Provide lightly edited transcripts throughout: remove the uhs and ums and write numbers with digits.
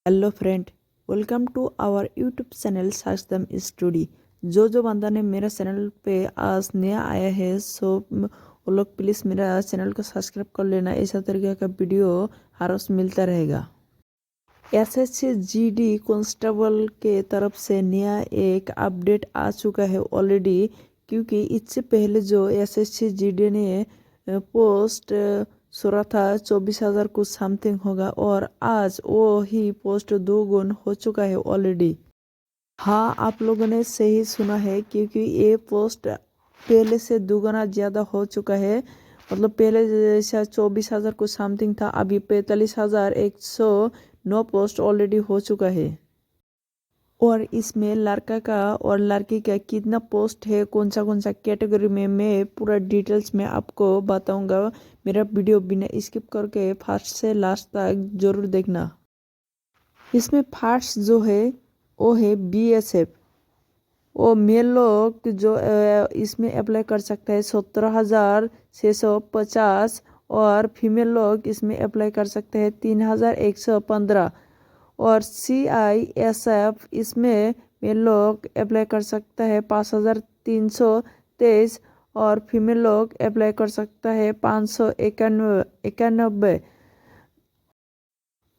Hello friend, welcome to our YouTube channel साक्षदम study. जो बंदा ने मेरा चैनल पे आज नया आया है वो लोग प्लीज़ मेरा चैनल को सब्सक्राइब कर लेना। ऐसा तरीके का वीडियो हर रोज मिलता रहेगा। एसएससी जीडी कांस्टेबल के तरफ से नया एक अपडेट आ चुका है ऑलरेडी, क्योंकि इससे पहले जो एसएससी जीडी ने पोस्ट छोड़ा था 24,000 कुछ समथिंग होगा, और आज वो ही पोस्ट 2 गुण हो चुका है ऑलरेडी। हाँ, आप लोगों ने सही सुना है, क्योंकि ये पोस्ट पहले से 2 गुना ज़्यादा हो चुका है। मतलब पहले जैसा 24,000 कुछ समथिंग था, अभी 45,109 पोस्ट ऑलरेडी हो चुका है। और इसमें लड़का का और लड़की का कितना पोस्ट है, कौन सा कैटेगरी में, मैं पूरा डिटेल्स में आपको बताऊंगा। मेरा वीडियो बिना स्किप करके फर्स्ट से लास्ट तक ज़रूर देखना। इसमें फर्स्ट जो है वो है बीएसएफ। वो मेल लोग जो इसमें अप्लाई कर सकता है 17,650, और फीमेल लोग इसमें अप्लाई कर सकते हैं 3,115। और CISF इसमें मेल लोग अप्लाई कर सकता है 5,323, और फीमेल लोग अप्लाई कर सकता है 591।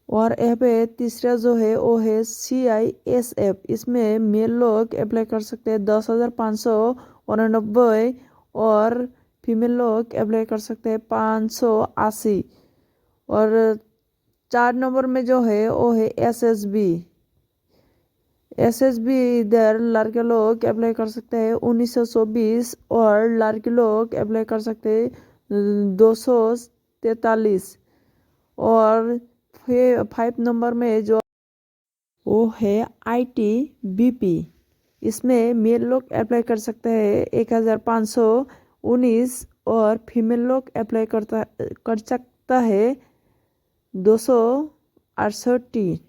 और यहाँ पे तीसरा जो है वो है CISF। इसमें मेल लोग अप्लाई कर सकते हैं 10,589, और फीमेल लोग अप्लाई कर सकते हैं 580। और 4 नंबर में जो है वो है SSB। इधर लड़के लोग अप्लाई कर सकते हैं 1,924, और लड़के लोग अप्लाई कर सकते हैं 243। और 5 नंबर में जो वो है ITBP। इसमें मेल लोग अप्लाई कर सकते हैं 1,519, और फीमेल लोग अप्लाई कर सकता है 268।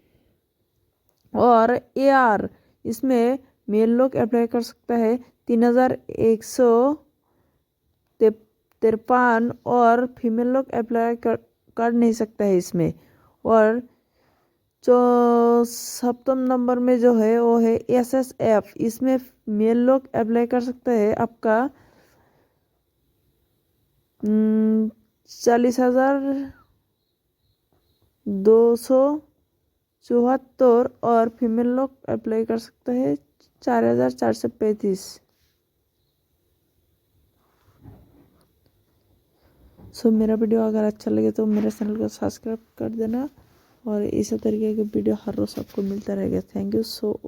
और AR इसमें मेल लोग अप्लाई कर सकता है 3,153, और फीमेल लोग अप्लाई कर नहीं सकता है इसमें। और जो 7 नंबर में जो है वो है SSF। इसमें मेल लोग अप्लाई कर सकता है आपका 40,274, और फीमेल लोग अप्लाई कर सकता है 4,435। मेरा वीडियो अगर अच्छा लगे तो मेरे चैनल को सब्सक्राइब कर देना, और इसी तरीके के वीडियो हर रोज़ आपको मिलता रहेगा। Thank you so